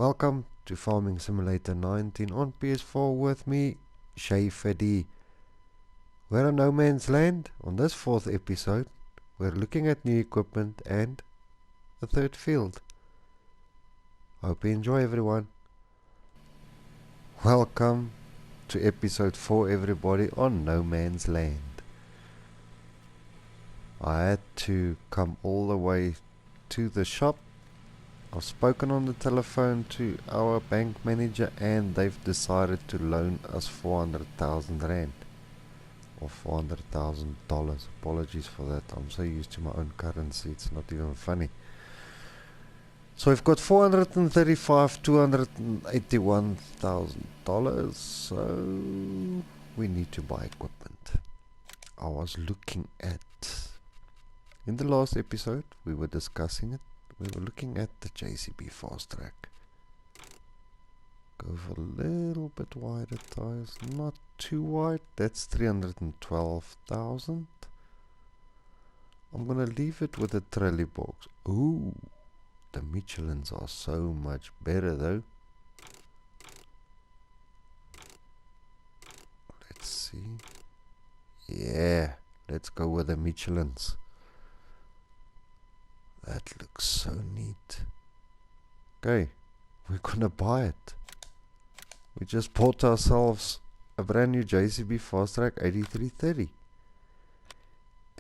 Welcome to Farming Simulator 19 on PS4 with me, Shayfedi. We're on No Man's Land. On this fourth episode, we're looking at new equipment and a third field. Hope you enjoy, everyone. Welcome to episode 4, everybody, on No Man's Land. I had to come all the way to the shop. I've spoken on the telephone to our bank manager and they've decided to loan us 400,000 rand or $400,000. Apologies for that. I'm so used to my own currency, it's not even funny. So we've got $281,000, so we need to buy equipment. I was looking at, in the last episode we were discussing it. We were looking at the JCB fast track. Go for a little bit wider tires, not too wide. That's 312,000. I'm gonna leave it with a trolley box. Ooh, the Michelins are so much better though. Let's see. Yeah, let's go with the Michelins. That looks so neat. Okay, we're gonna buy it. We just bought ourselves a brand new JCB Fast Track 8330.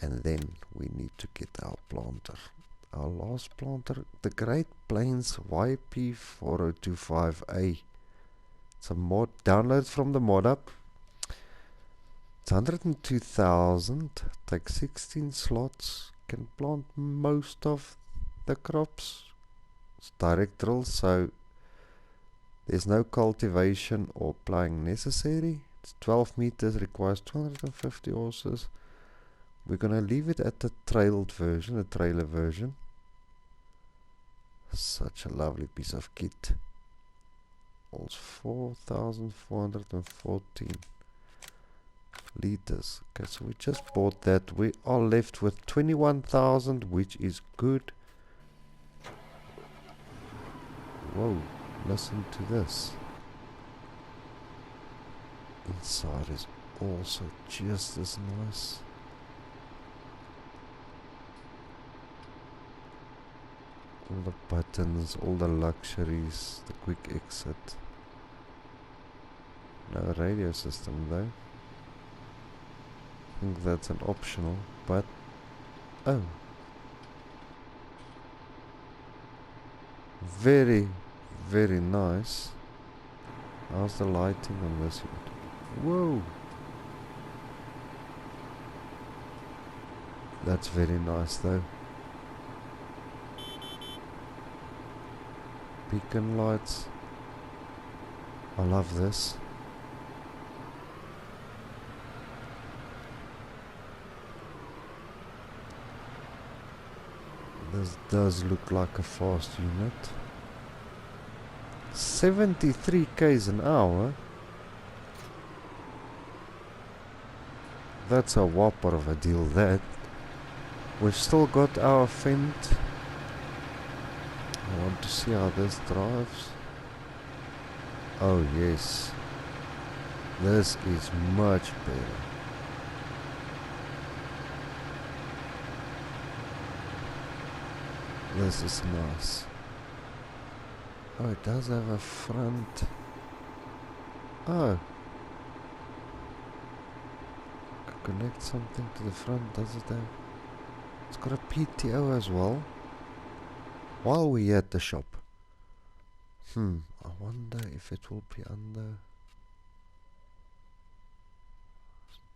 And then we need to get our planter. Our last planter, the Great Plains YP4025A. It's a mod, download from the mod up. It's 102,000, takes 16 slots. Can plant most of the crops. It's direct drill, so there's no cultivation or ploughing necessary. It's 12 meters, requires 250 horses. We're gonna leave it at the trailed version, the trailer version. Such a lovely piece of kit. It's 4,414 liters. Okay, so we just bought that. We are left with 21,000, which is good. Whoa, listen to this. Inside is also just as nice. All the buttons, all the luxuries, the quick exit. No radio system though. I think that's an optional, but oh, very nice. How's the lighting on this one? Whoa, that's very nice though. Beacon lights, I love this. This does look like a fast unit. 73 k's an hour. That's a whopper of a deal, that. We've still got our Fendt. I want to see how this drives. Oh yes, this is much better. This is nice. Oh, it does have a front. Oh, connect something to the front, does it have? It's got a PTO as well. While we're at the shop, I wonder if it will be under.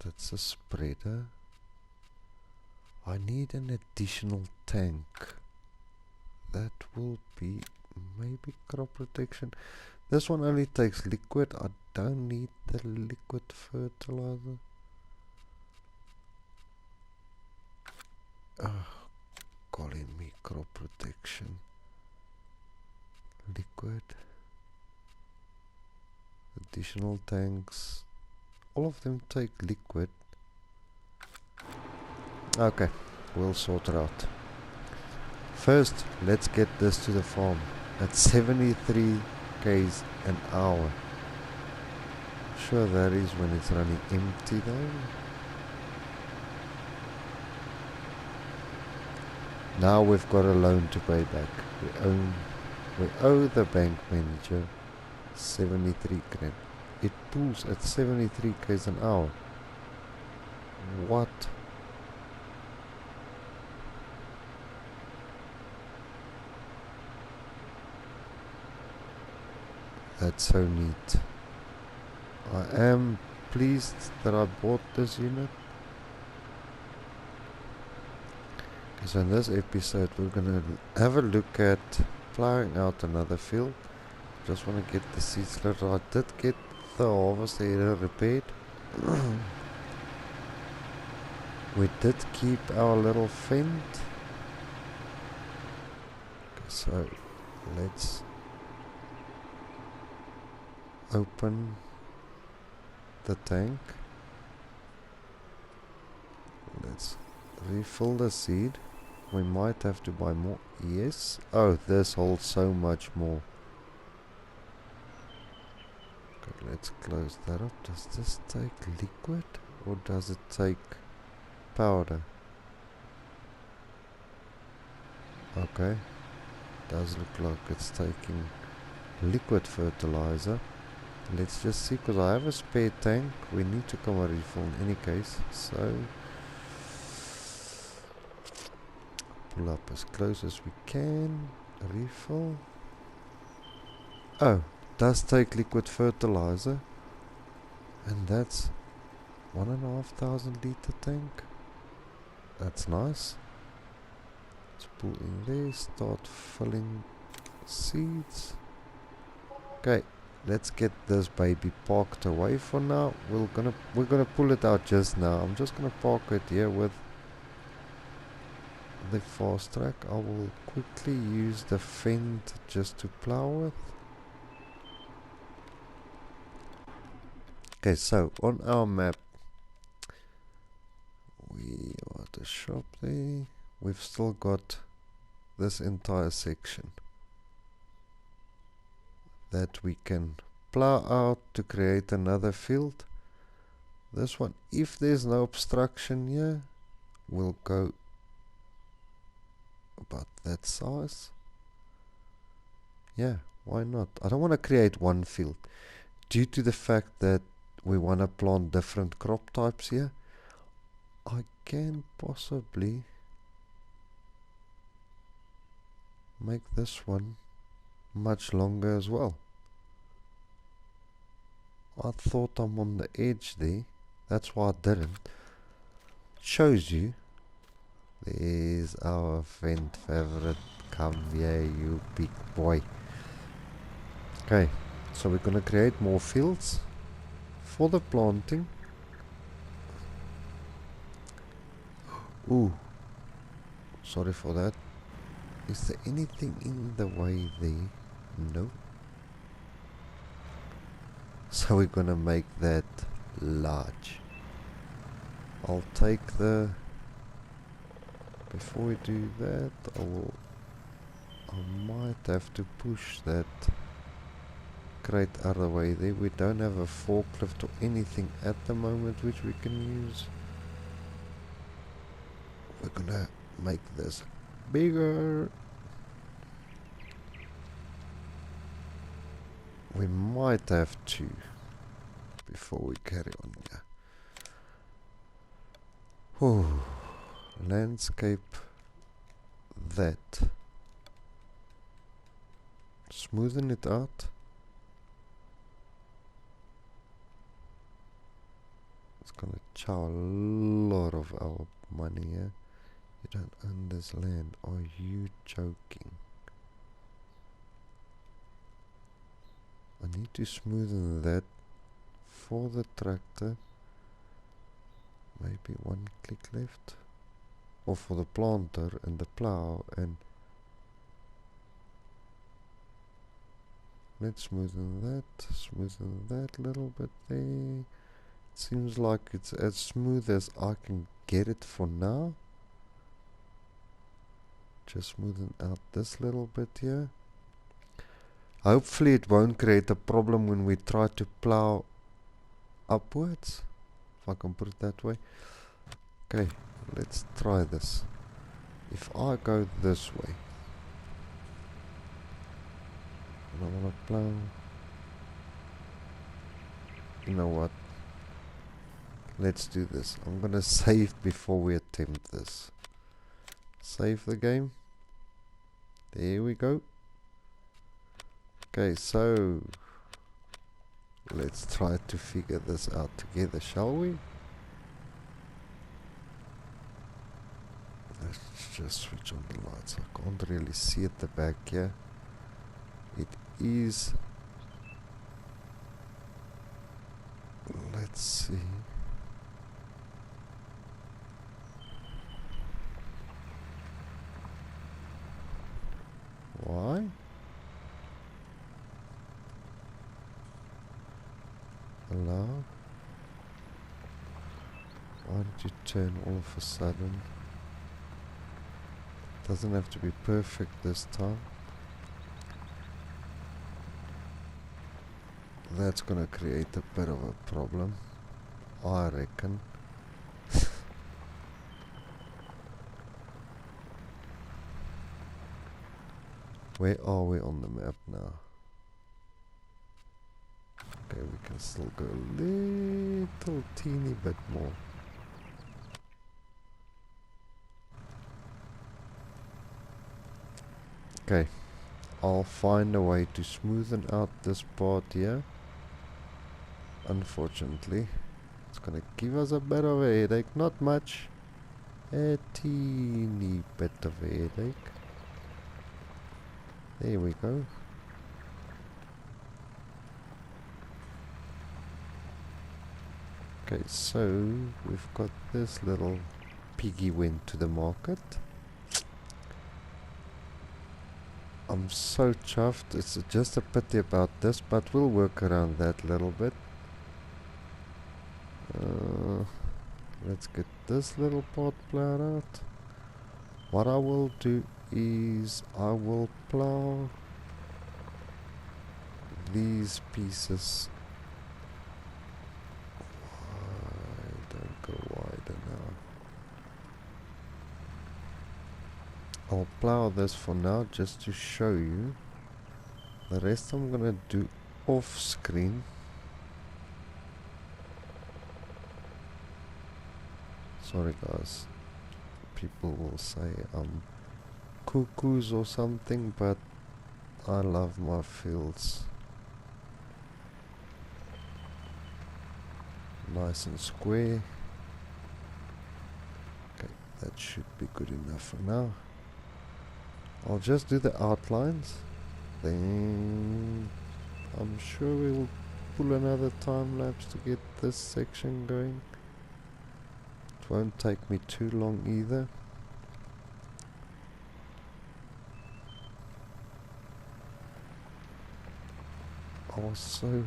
That's a spreader. I need an additional tank. That will be maybe crop protection. This one only takes liquid. I don't need the liquid fertilizer. Calling me crop protection. Liquid. Additional tanks. All of them take liquid. Okay, we'll sort it out. First, let's get this to the farm. At 73 k's an hour. Sure, that is when it's running empty though. Now we've got a loan to pay back. We owe the bank manager 73 grand. It pulls at 73 k's an hour. What? That's so neat. I am pleased that I bought this unit. So in this episode we're gonna have a look at plowing out another field. Just want to get the seeds cleared. I did get the harvest area repaired. We did keep our little fend. So let's open the tank. Let's refill the seed. We might have to buy more. Yes. Oh, this holds so much more. Okay, let's close that up. Does this take liquid or does it take powder? Okay. Does look like it's taking liquid fertilizer. Let's just see, because I have a spare tank. We need to come and refill in any case. So pull up as close as we can. Refill. Oh, does take liquid fertilizer, and that's 1,500 liter tank. That's nice. Let's pull in there. Start filling seeds. Okay. Let's get this baby parked away for now. We're gonna pull it out just now. I'm just gonna park it here with the fast track. I will quickly use the fend just to plow with. Okay, so on our map we are at the shop there. We've still got this entire section that we can plow out to create another field. This one, if there's no obstruction here, will go about that size. Yeah, why not? I don't want to create one field due to the fact that we want to plant different crop types here. I can possibly make this one much longer as well. I thought I'm on the edge there, that's why I didn't. Shows you. There's our vent favorite. Come here, you big boy. Okay, so we're gonna create more fields for the planting. Ooh, sorry for that. Is there anything in the way there? No. So we're gonna make that large. I'll take the... Before we do that, I might have to push that crate out of the way there. We don't have a forklift or anything at the moment which we can use. We're gonna make this bigger. We might have to before we carry on here. Oh, landscape that. Smoothen it out. It's gonna chow a lot of our money here. You don't own this land. Are you joking? I need to smoothen that for the tractor. Maybe one click left. Or for the planter and the plow, and let's smoothen that little bit there. It seems like it's as smooth as I can get it for now. Just smoothen out this little bit here. Hopefully it won't create a problem when we try to plow upwards, if I can put it that way. Okay, let's try this. If I go this way, and I want to plow, you know what? Let's do this. I'm gonna save before we attempt this. Save the game. There we go. Okay, so let's try to figure this out together, shall we? Let's just switch on the lights. I can't really see at the back here. It is. Let's see. Why? Allow. Why did you turn all of a sudden? Doesn't have to be perfect this time. That's gonna create a bit of a problem, I reckon. Where are we on the map now? Okay, we can still go a little teeny bit more. Okay, I'll find a way to smoothen out this part here. Unfortunately, it's gonna give us a bit of a headache, not much, a teeny bit of a headache. There we go. Okay, so we've got this little piggy went to the market. I'm so chuffed. It's just a pity about this, but we'll work around that a little bit. Let's get this little part plowed out. What I will do is I will plow these pieces. Don't go wider now. I'll plow this for now just to show you. The rest I'm gonna do off screen. Sorry guys, people will say I'm cuckoos or something, but I love my fields nice and square. Okay, that should be good enough for now. I'll just do the outlines, then I'm sure we'll pull another time lapse to get this section going. It won't take me too long either. I was so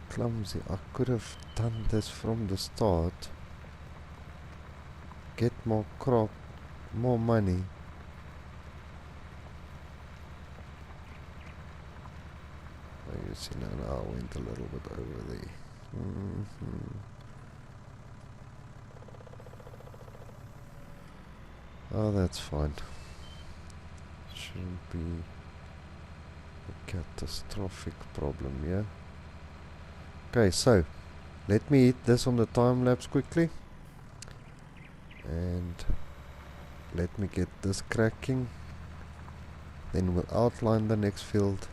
clumsy. I could have done this from the start. Get more crop, more money. Oh, you see now I went a little bit over there. Oh, that's fine. Shouldn't be a catastrophic problem, yeah? Okay, so let me hit this on the time lapse quickly, and let me get this cracking, then we'll outline the next field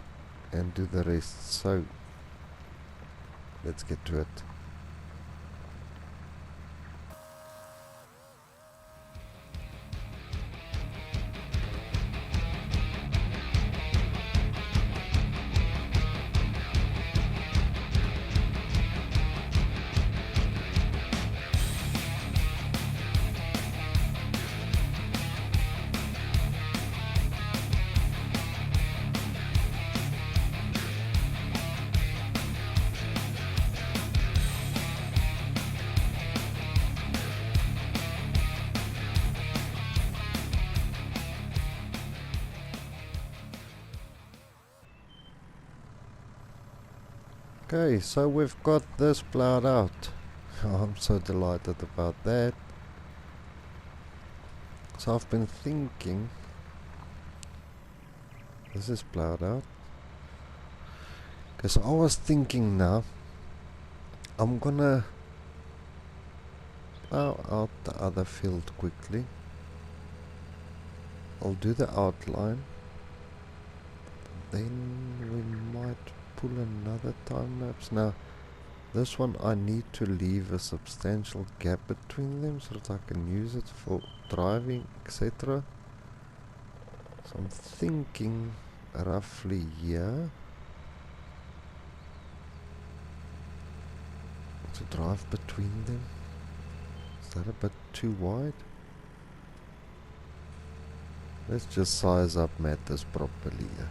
and do the rest. So let's get to it. Okay, so we've got this plowed out. I'm so delighted about that. So I've been thinking, this is plowed out. Okay, so I was thinking now, I'm gonna plow out the other field quickly. I'll do the outline. Then we might pull another time lapse. Now, this one I need to leave a substantial gap between them so that I can use it for driving, etc. So I'm thinking roughly here to drive between them. Is that a bit too wide? Let's just size up matters properly here.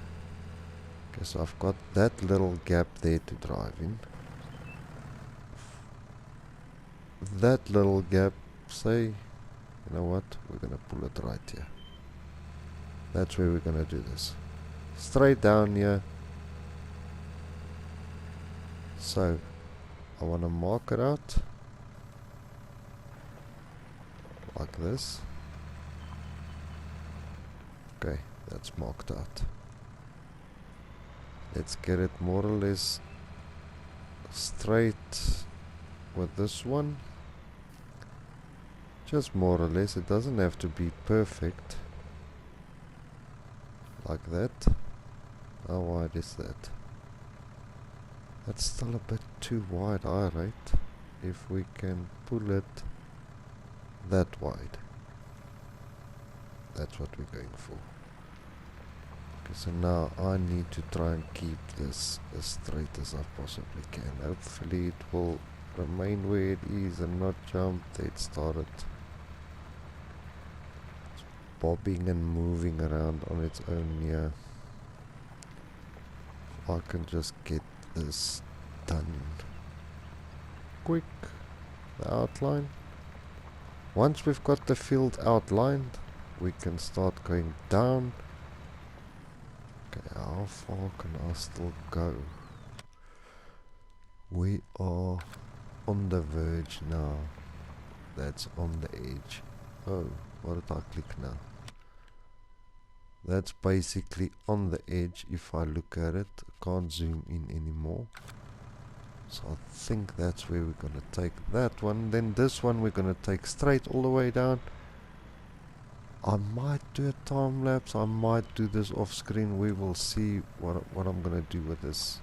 Okay, so I've got that little gap there to drive in. That little gap, say, you know what, we're gonna pull it right here. That's where we're gonna do this. Straight down here. So, I wanna mark it out. Like this. Okay, that's marked out. Let's get it more or less straight with this one. Just more or less, it doesn't have to be perfect. Like that. How wide is that? That's still a bit too wide, I rate. If we can pull it that wide. That's what we're going for. Okay, so now I need to try and keep this as straight as I possibly can. Hopefully it will remain where it is and not jump. It started bobbing and moving around on its own here. If I can just get this done quick, the outline. Once we've got the field outlined, we can start going down. Okay, how far can I still go? We are on the verge now. That's on the edge. Oh, what did I click now? That's basically on the edge. If I look at it, I can't zoom in anymore. So I think that's where we're gonna take that one. Then this one we're gonna take straight all the way down. I might do a time lapse, I might do this off screen. We will see what I'm gonna do with this.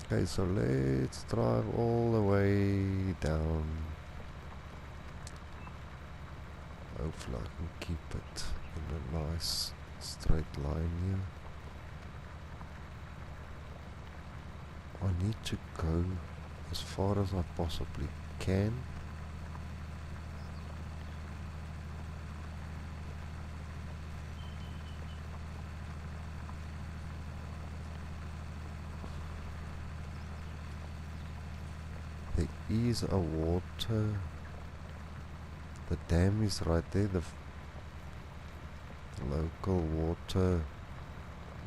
Okay, so let's drive all the way down. Hopefully I can keep it in a nice straight line here. I need to go as far as I possibly can. There is a water. The dam is right there. The local water,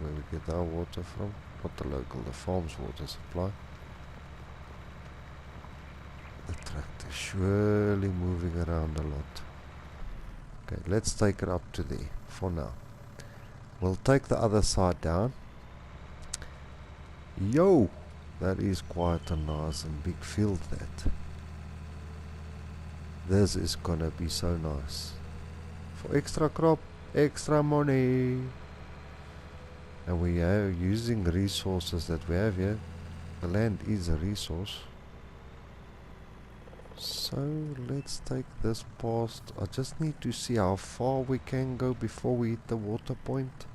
where we get our water from. Not the local, the farm's water supply. The tractor surely moving around a lot. Okay, let's take it up to there for now. We'll take the other side down. Yo! That is quite a nice and big field, that. This is gonna be so nice. For extra crop, extra money. And we are using resources that we have here. The land is a resource. So let's take this past. I just need to see how far we can go before we hit the water point.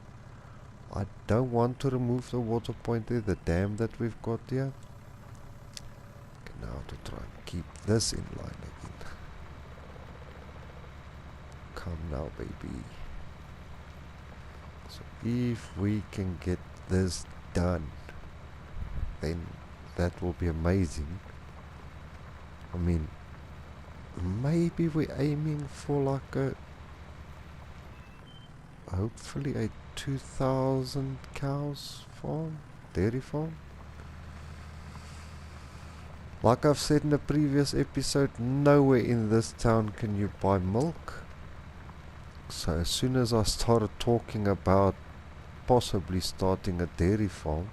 I don't want to remove the water point there, the dam that we've got here. Okay, now to try and keep this in line again. Come now, baby. So if we can get this done, then that will be amazing. I mean, maybe we're aiming for like a, hopefully a 2,000 cows farm, dairy farm. Like I've said in a previous episode, nowhere in this town can you buy milk. So as soon as I started talking about possibly starting a dairy farm,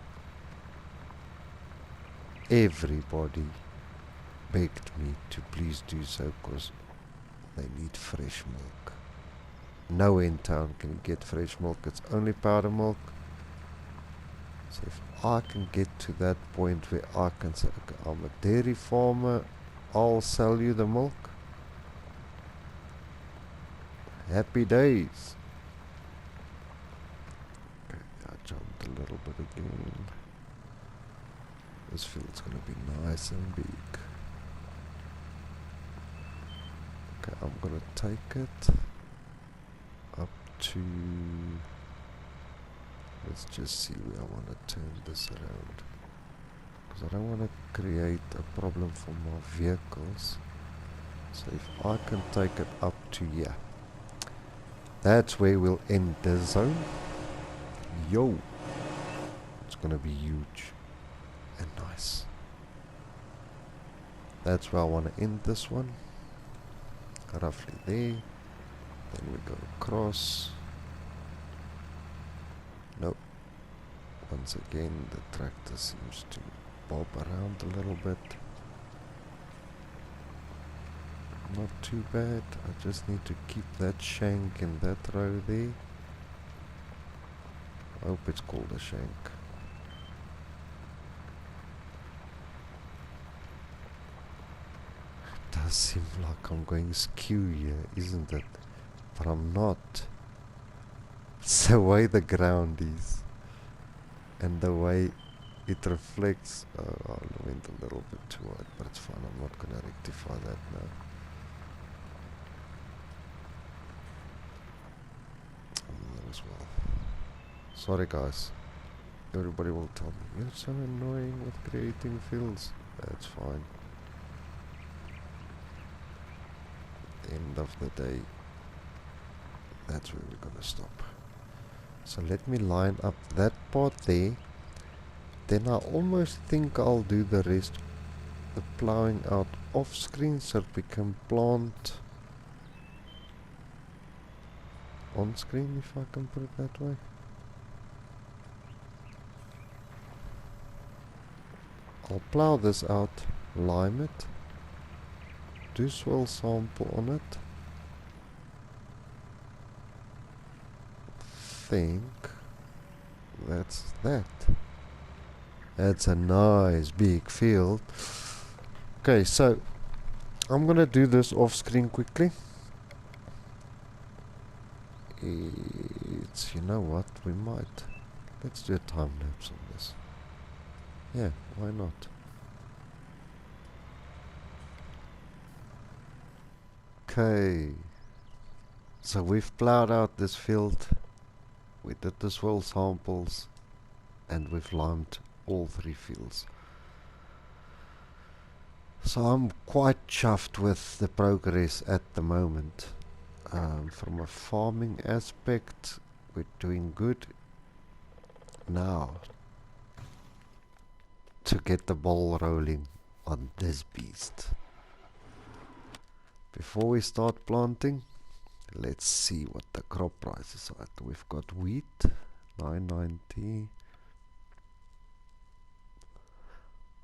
everybody begged me to please do so because they need fresh milk. Nowhere in town can you get fresh milk, it's only powder milk. So if I can get to that point where I can say, okay, I'm a dairy farmer, I'll sell you the milk. Happy days. Okay, I jumped a little bit again. This field's gonna be nice and big. Okay, I'm gonna take it up to... Let's just see where I want to turn this around. Because I don't want to create a problem for my vehicles. So if I can take it up to here, that's where we'll end this zone. Yo! It's going to be huge and nice. That's where I want to end this one. Roughly there. Then we go across. Nope. Once again, the tractor seems to bob around a little bit. Not too bad. I just need to keep that shank in that row there. I hope it's called a shank. It does seem like I'm going skew here, isn't it? But I'm not. It's the way the ground is. And the way it reflects. I went a little bit too wide, but it's fine. I'm not going to rectify that now. As well. Sorry guys. Everybody will tell me, you're so annoying with creating fields. That's fine. At the end of the day, that's where we're gonna stop. So let me line up that part there. Then I almost think I'll do the rest, the ploughing out off screen, so we can plant on screen, if I can put it that way. I'll plough this out, lime it, do soil sample on it. Think that's that. That's a nice big field. Okay, so I'm gonna do this off screen quickly. It's, you know what, we might. Let's do a time lapse on this. Yeah, why not? Okay. So we've plowed out this field. We did the soil samples. And we've limed all 3 fields. So I'm quite chuffed with the progress at the moment. From a farming aspect, we're doing good. Now, to get the ball rolling on this beast. Before we start planting, let's see what the crop prices are. We've got wheat, 9.90.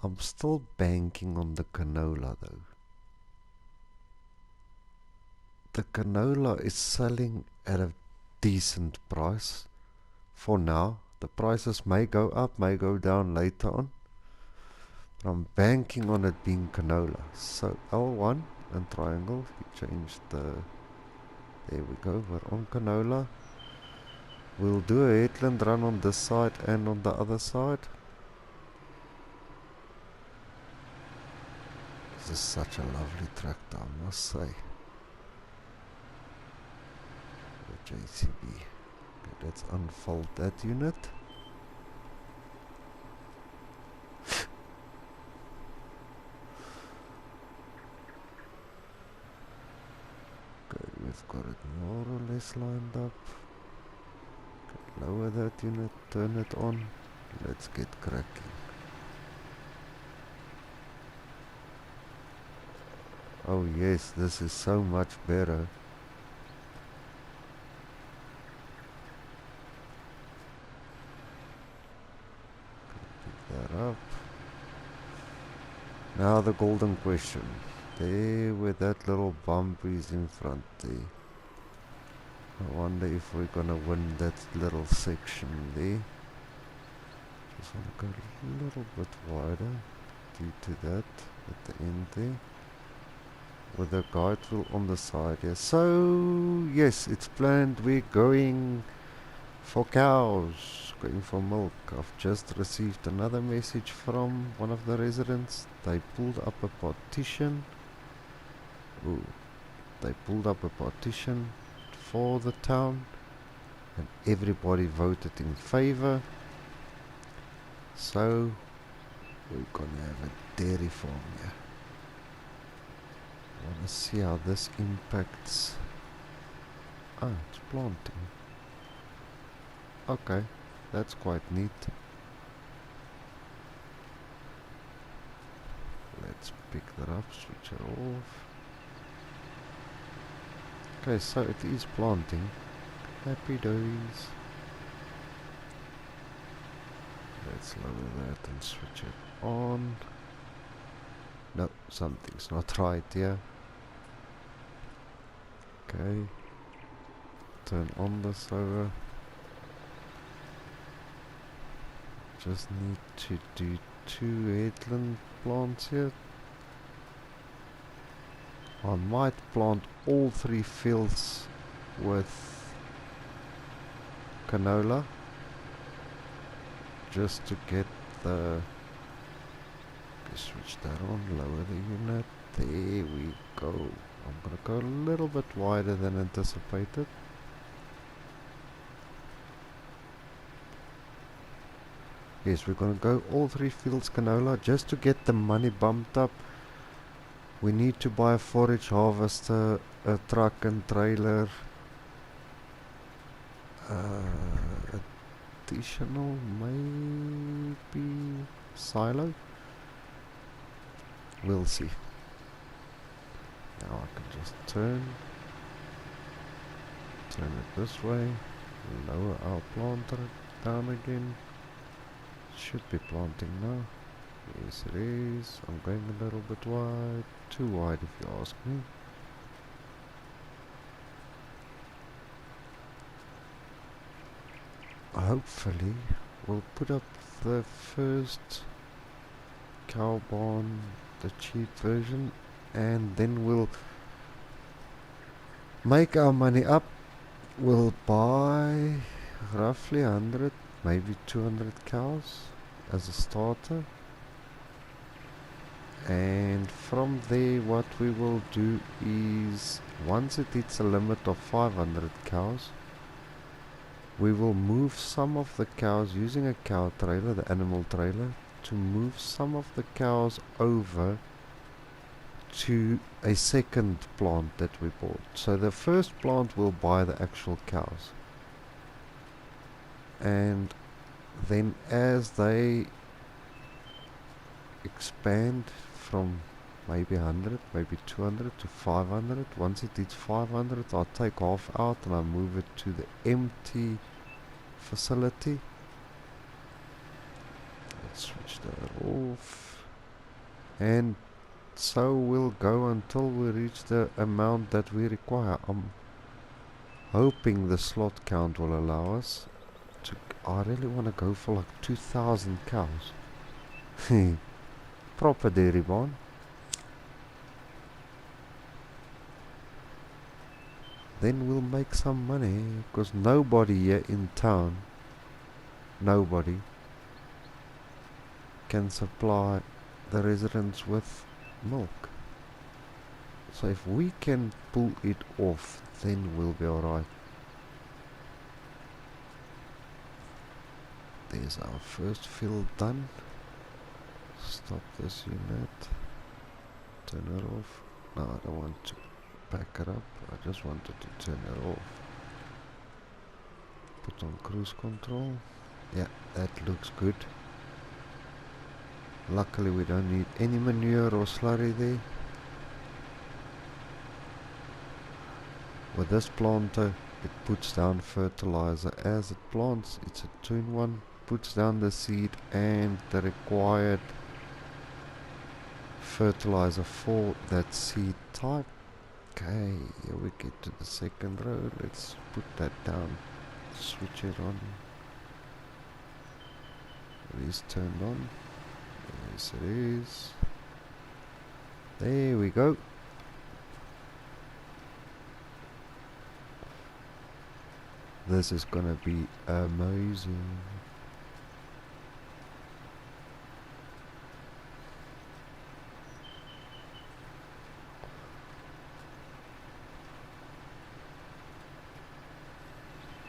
I'm still banking on the canola though. The canola is selling at a decent price for now. The prices may go up, may go down later on. But I'm banking on it being canola. So L1 and triangle, you change the... There we go, we're on canola. We'll do a headland run on this side and on the other side. This is such a lovely tractor, I must say. The JCB. Okay, let's unfold that unit. Okay, we've got it more or less lined up. Okay, lower that unit, turn it on. Let's get cracking. Oh yes, this is so much better. Pick that up. Now the golden question. There where that little bump is in front there. I wonder if we're gonna win that little section there. Just wanna go a little bit wider due to that at the end there. With a guide wheel on the side here. So yes, it's planned. We're going for cows, going for milk. I've just received another message from one of the residents. They pulled up a partition. Ooh, they pulled up a partition for the town, and everybody voted in favor. So we're gonna have a dairy farm here. I wanna see how this impacts. Ah, it's planting. Okay, that's quite neat. Let's pick that up, switch it off. Okay, so it is planting. Happy days. Let's lower that and switch it on. No, something's not right here. Okay. Turn on the solar. Just need to do 2 headland plants here. I might plant all 3 fields with canola just to get the... switch that on, lower the unit. There we go. I'm gonna go a little bit wider than anticipated. Yes, we're gonna go all 3 fields canola just to get the money bumped up. We need to buy a forage harvester, a truck and trailer, additional maybe silo. We'll see. Now I can just turn it this way, lower our planter down again. Should be planting now. Yes it is. I'm going a little bit wide, too wide if you ask me. Hopefully we'll put up the first cow barn, the cheap version, and then we'll make our money up. We'll buy roughly 100, maybe 200 cows as a starter, and from there what we will do is, once it hits a limit of 500 cows, we will move some of the cows using a cow trailer, the animal trailer, to move some of the cows over to a second plant that we bought. So the first plant will buy the actual cows, and then as they expand from maybe 100, maybe 200 to 500, once it hits 500 I'll take half out and I'll move it to the empty facility. Let's switch that off, and so we'll go until we reach the amount that we require. I'm hoping the slot count will allow us to... I really want to go for like 2,000 cows. Proper dairy barn. Then we'll make some money, because nobody here in town, nobody can supply the residents with milk. So if we can pull it off, then we'll be alright. There's our first fill done. Stop this unit. Turn it off. No, I don't want to pack it up. I just wanted to turn it off. Put on cruise control. Yeah, that looks good. Luckily we don't need any manure or slurry there. With this planter, it puts down fertilizer as it plants. It's a 2-in-1, puts down the seed and the required fertilizer for that seed type. Okay, here we get to the second row. Let's put that down, switch it on. It is turned on. Yes, it is. There we go. This is gonna be amazing.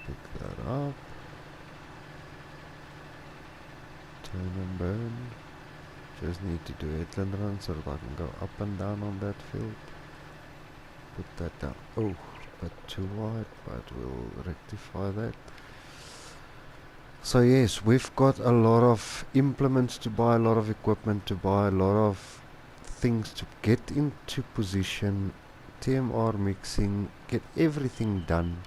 Pick that up. Turn and burn. Just need to do headland run so that I can go up and down on that field. Put that down. Oh, but too wide, but we'll rectify that. So yes, we've got a lot of implements to buy, a lot of equipment to buy, a lot of things to get into position, TMR mixing, get everything done.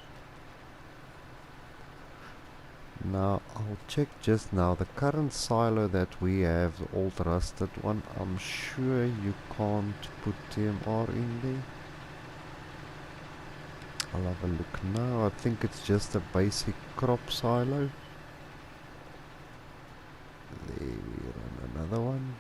Now I'll check just now the current silo that we have, the old rusted one. I'm sure you can't put TMR in there. I'll have a look now. I think it's just a basic crop silo. There we run another one.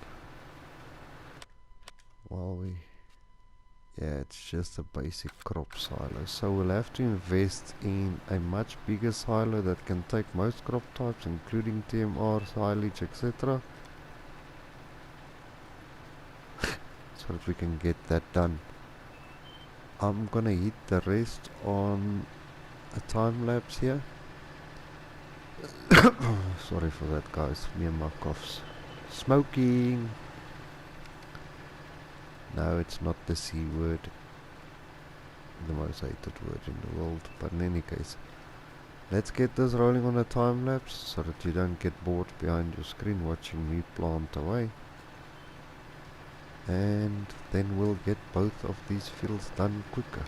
Yeah, it's just a basic crop silo. So we'll have to invest in a much bigger silo that can take most crop types, including TMR, silage, etc. so that we can get that done. I'm gonna hit the rest on a time lapse here. Sorry for that, guys. Me and my coughs. Smoking. No, it's not the C word. The most hated word in the world. But in any case, let's get this rolling on a time lapse so that you don't get bored behind your screen watching me plant away. And then we'll get both of these fields done quicker.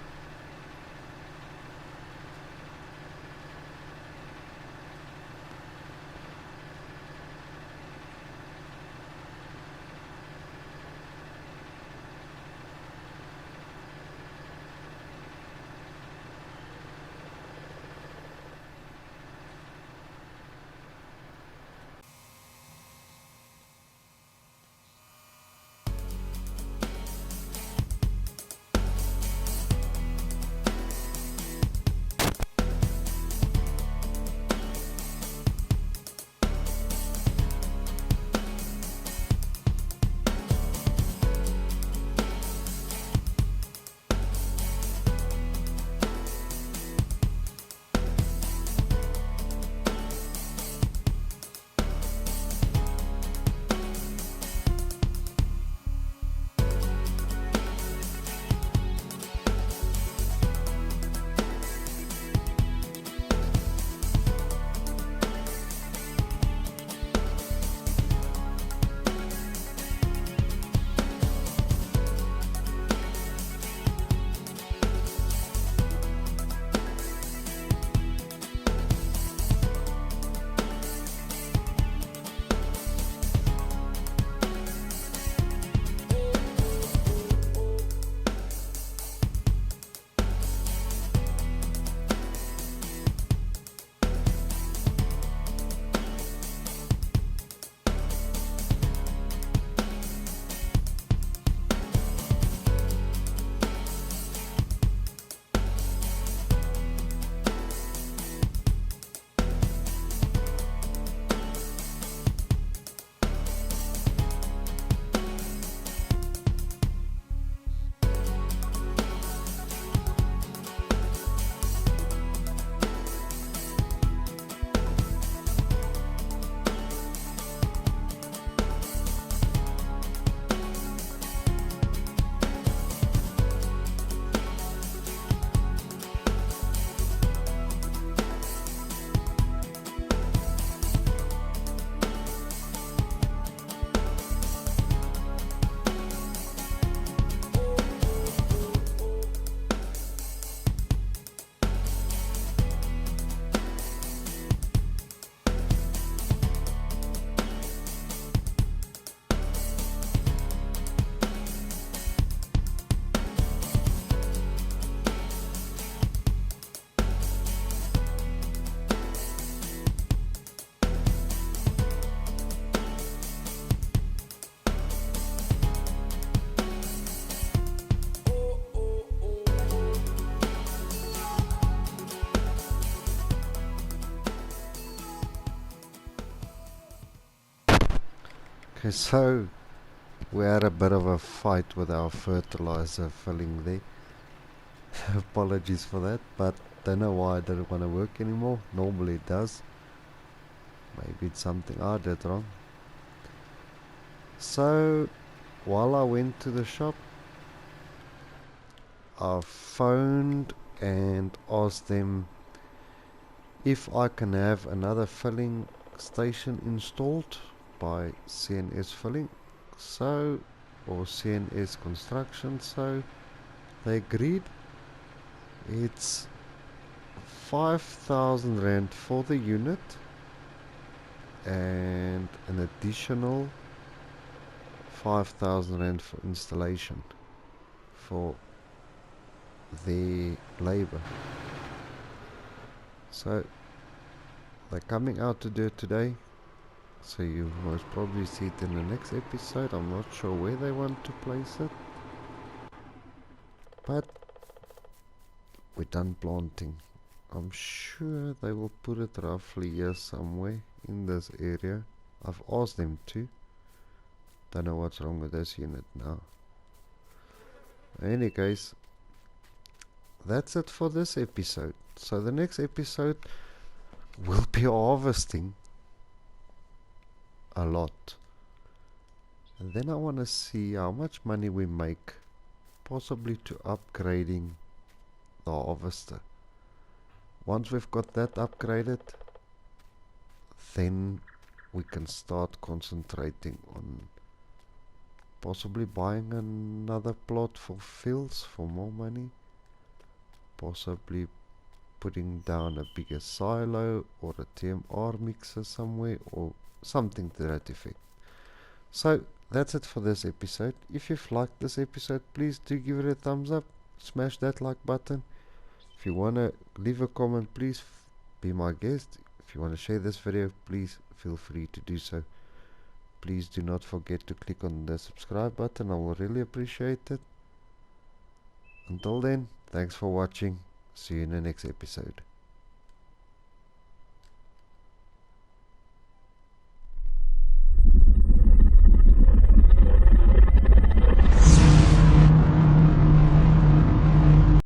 Okay, so we had a bit of a fight with our fertilizer filling there. Apologies for that, but don't know why it didn't want to work anymore. Normally it does. Maybe it's something I did wrong. So while I went to the shop, I phoned and asked them if I can have another filling station installed by CNS Filling, so, or CNS Construction, so they agreed. It's 5,000 rand for the unit and an additional 5,000 rand for installation for their labor. So they're coming out to do it today, so you most probably see it in the next episode. I'm not sure where they want to place it, but we're done planting. I'm sure they will put it roughly here somewhere in this area. I've asked them to. Don't know what's wrong with this unit now. In any case, that's it for this episode. So the next episode will be harvesting a lot. And then I want to see how much money we make, possibly to upgrading the harvester. Once we've got that upgraded, then we can start concentrating on possibly buying another plot for fields for more money, possibly putting down a bigger silo or a TMR mixer somewhere or something to that effect. So that's it for this episode. If you've liked this episode, please do give it a thumbs up, smash that like button. If you want to leave a comment, please be my guest. If you want to share this video, please feel free to do so. Please do not forget to click on the subscribe button. I will really appreciate it. Until then, thanks for watching. See you in the next episode.